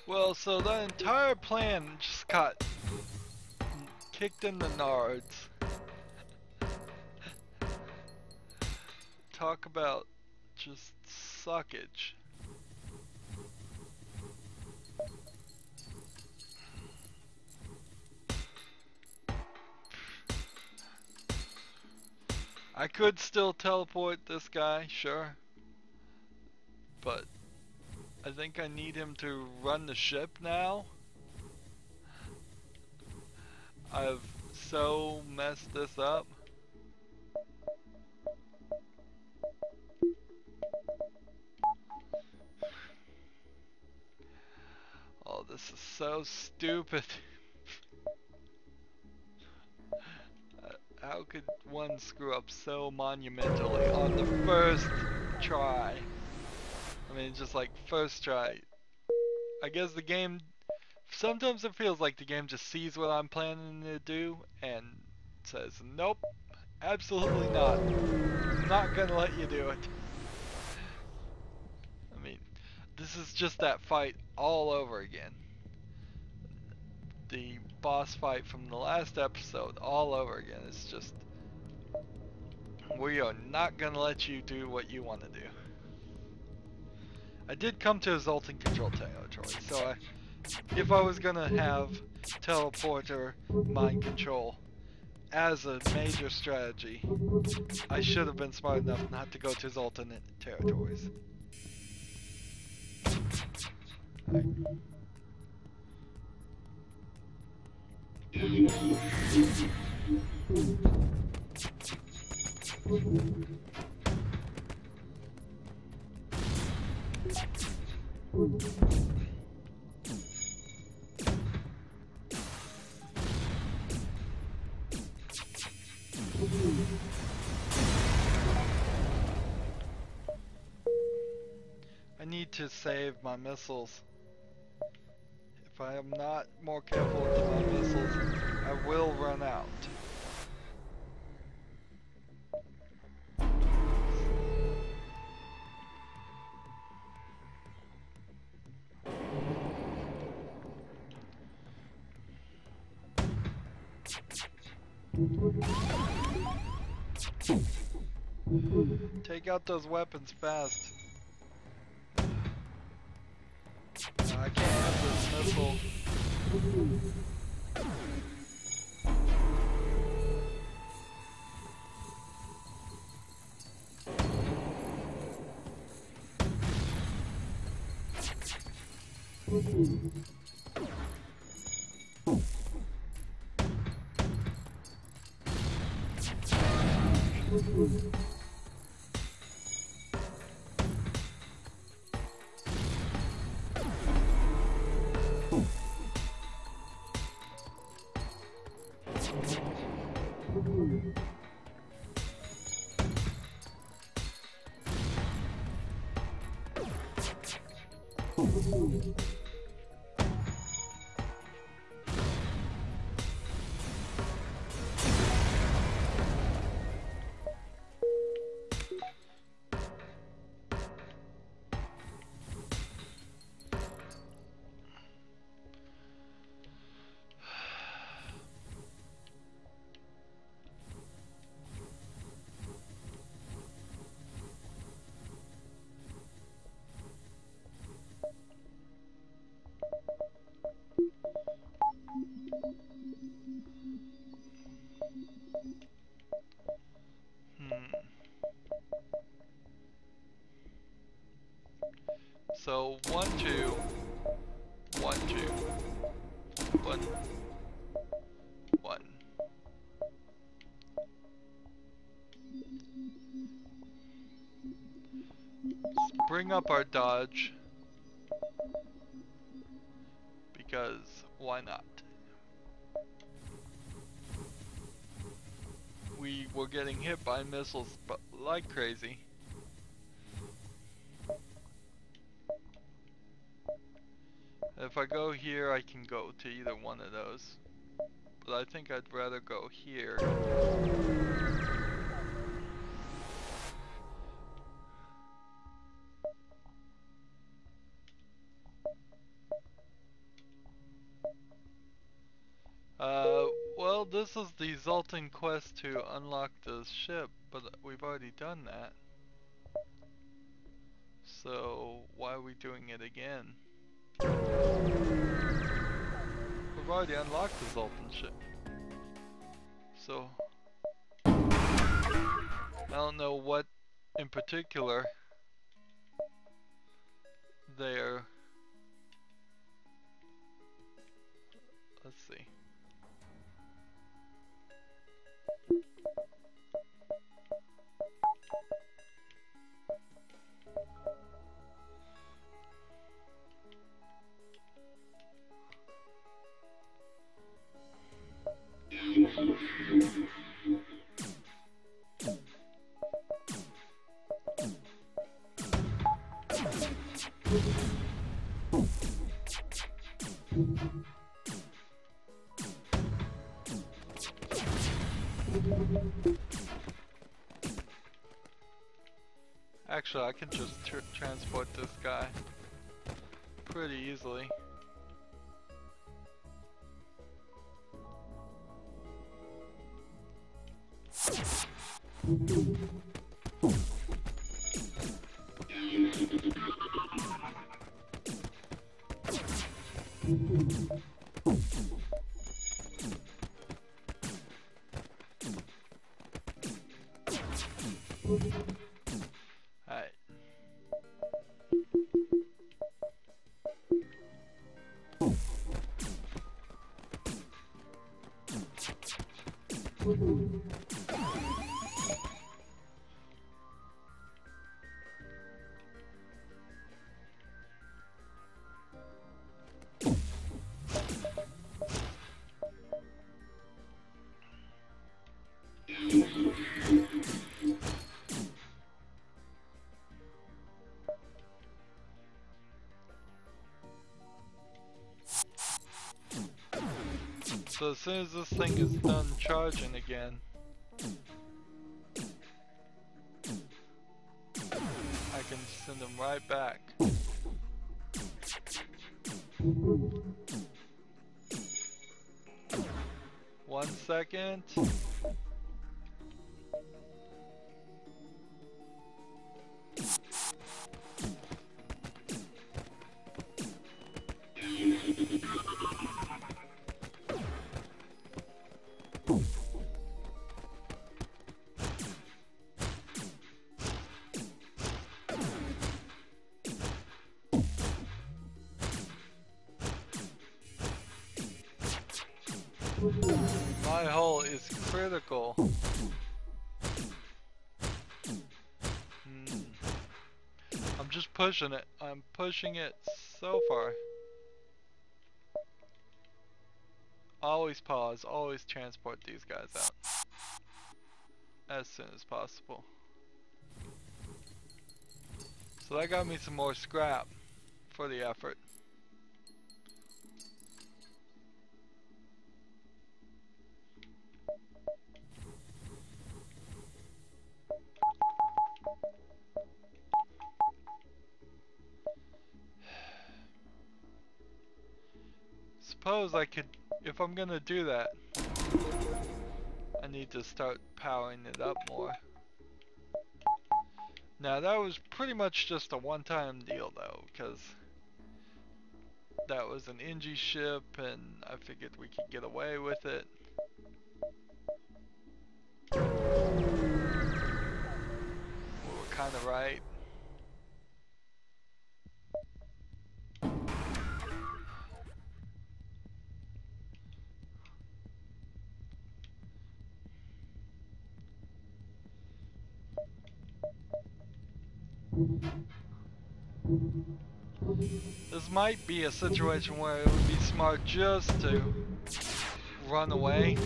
Well, so the entire plan just got kicked in the nards. Talk about just suckage. I could still teleport this guy, sure. But I think I need him to run the ship now. I've so messed this up. Oh, this is so stupid. How could one screw up so monumentally on the first try? I mean, just like first try. I guess the game, sometimes it feels like the game just sees what I'm planning to do and says, nope, absolutely not. I'm not gonna let you do it. I mean, this is just that fight all over again. The boss fight from the last episode all over again. It's just, we are not gonna let you do what you want to do. I did come to Exalting Control territory, so if I was gonna have teleporter mind control as a major strategy, I should have been smart enough not to go to his alternate territories. Right. I need to save my missiles. If I am not more careful with my missiles, I will run out. Take out those weapons fast. I can't have this missile. So 1, 2, 1, 2, 1, 1. Let's bring up our dodge, because why not? We were getting hit by missiles but like crazy. If I go here, I can go to either one of those. but I think I'd rather go here. Well, this is the Zoltan quest to unlock the ship, but we've already done that. So, why are we doing it again? We've already unlocked the Zoltan ship. So, I don't know what in particular there. Let's see. Actually, I can just transport this guy pretty easily. Alright. So as soon as this thing is done charging again, I can send them right back. One second. My hull is critical. I'm just pushing it. I'm pushing it so far. Always pause, always transport these guys out as soon as possible. So that got me some more scrap for the effort. Suppose I could, if I'm gonna do that, I need to start powering it up more. Now that was pretty much just a one-time deal though, because that was an NG ship and I figured we could get away with it. We were kind of right. This might be a situation where it would be smart just to run away.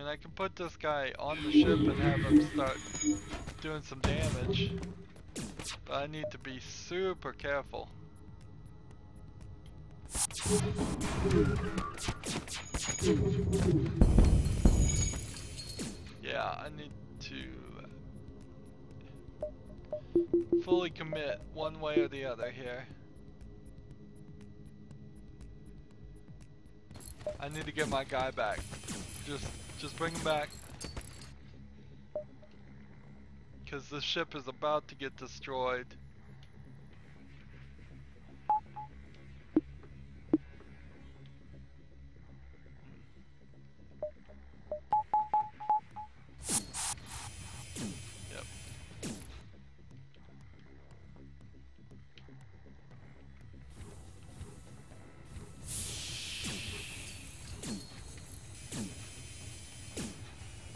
mean, I can put this guy on the ship and have him start doing some damage, but I need to be super careful. Yeah, I need to fully commit one way or the other here. I need to get my guy back. Just bring him back. Because the ship is about to get destroyed. Yep.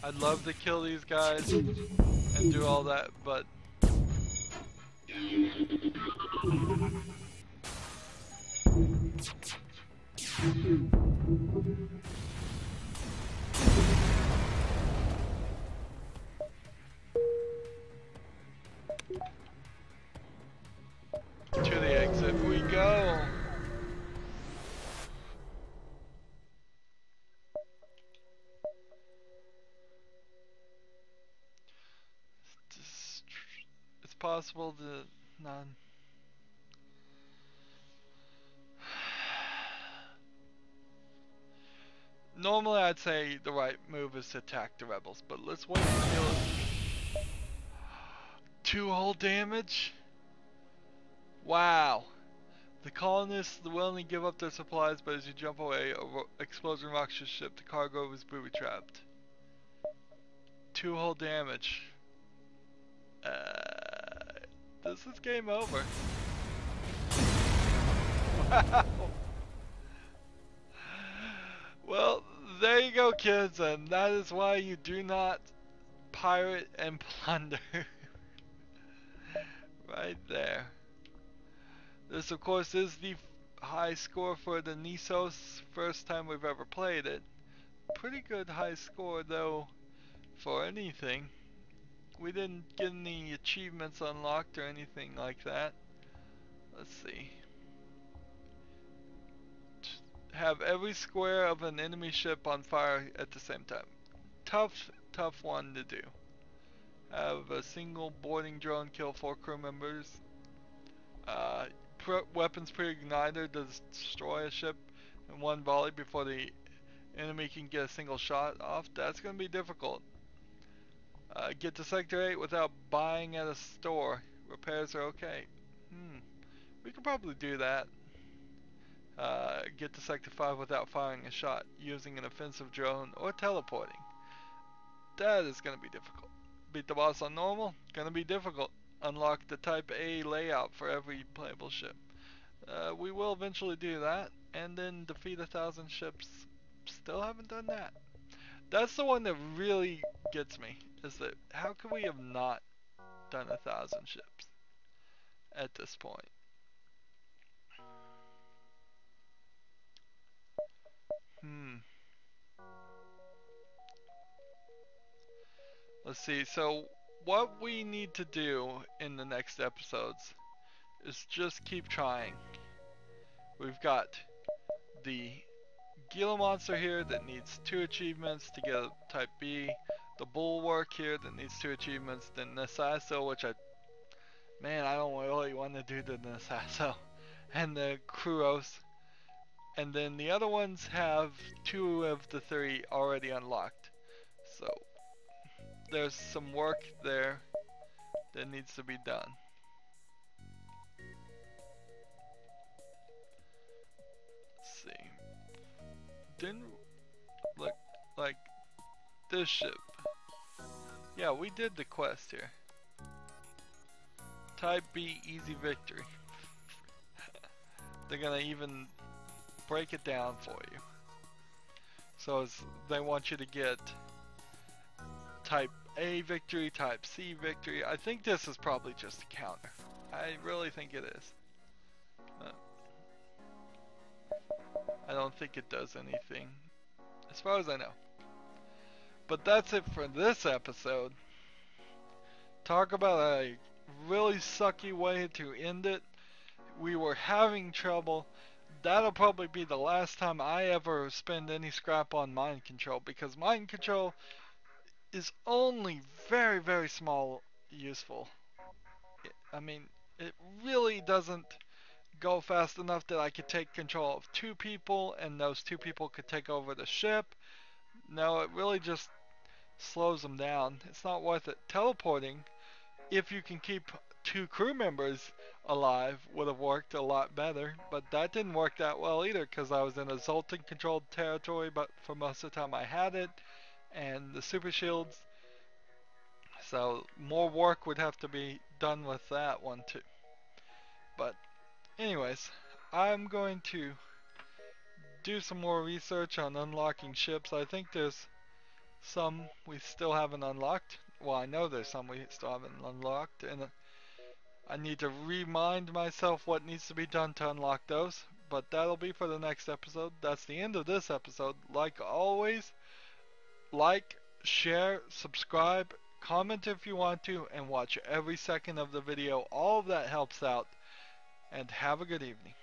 I'd love to kill these guys and do all that, but to the exit we go. It's possible to not. Normally I'd say the right move is to attack the rebels, but let's wait until 2 hull damage? Wow. The colonists willingly give up their supplies, but as you jump away, a explosion rocks your ship. The cargo is booby-trapped. 2 hull damage. This is game over. Wow. Well, there you go, kids, and that is why you do not pirate and plunder. Right there. This, of course, is the high score for the Nisos. First time we've ever played it. Pretty good high score, though, for anything. We didn't get any achievements unlocked or anything like that. Let's see. Have every square of an enemy ship on fire at the same time. Tough one to do. Have a single boarding drone kill 4 crew members. Weapons pre-igniter to destroy a ship in 1 volley before the enemy can get a single shot off. That's going to be difficult. Get to Sector 8 without buying at a store. Repairs are okay. We could probably do that. Get to Sector 5 without firing a shot, using an offensive drone or teleporting. That is going to be difficult. Beat the boss on normal? Going to be difficult. Unlock the Type A layout for every playable ship. We will eventually do that, and then defeat 1,000 ships. Still haven't done that. That's the one that really gets me, is that how could we have not done 1,000 ships at this point? Let's see, so what we need to do in the next episodes is just keep trying. We've got the Gila monster here that needs 2 achievements to get a Type B, the Bulwark here that needs 2 achievements, the Nisos, which I don't really want to do the Nisos, and the Kruos, and then the other ones have 2 of the 3 already unlocked. So there's some work there that needs to be done. Let's see. Didn't look like this ship. Yeah, we did the quest here. Type B easy victory. They're gonna even break it down for you. So they want you to get Type A victory, Type C victory. I think this is probably just a counter. I really think it is. I don't think it does anything, as far as I know. But that's it for this episode. Talk about a really sucky way to end it. We were having trouble. That'll probably be the last time I ever spend any scrap on mind control, because mind control is only very, very small useful. I mean, it really doesn't go fast enough that I could take control of two people and those two people could take over the ship. No, it really just slows them down. It's not worth it. Teleporting, if you can keep two crew members alive, would have worked a lot better, but that didn't work that well either because I was in a Zoltan controlled territory, but for most of the time I had it, and the super shields, so more work would have to be done with that one too. But anyways, I'm going to do some more research on unlocking ships. I think there's some we still haven't unlocked. Well, I know there's some we still haven't unlocked, and I need to remind myself what needs to be done to unlock those. But that'll be for the next episode. That's the end of this episode. Like always, like, share, subscribe, comment if you want to, and watch every second of the video. All of that helps out. And have a good evening.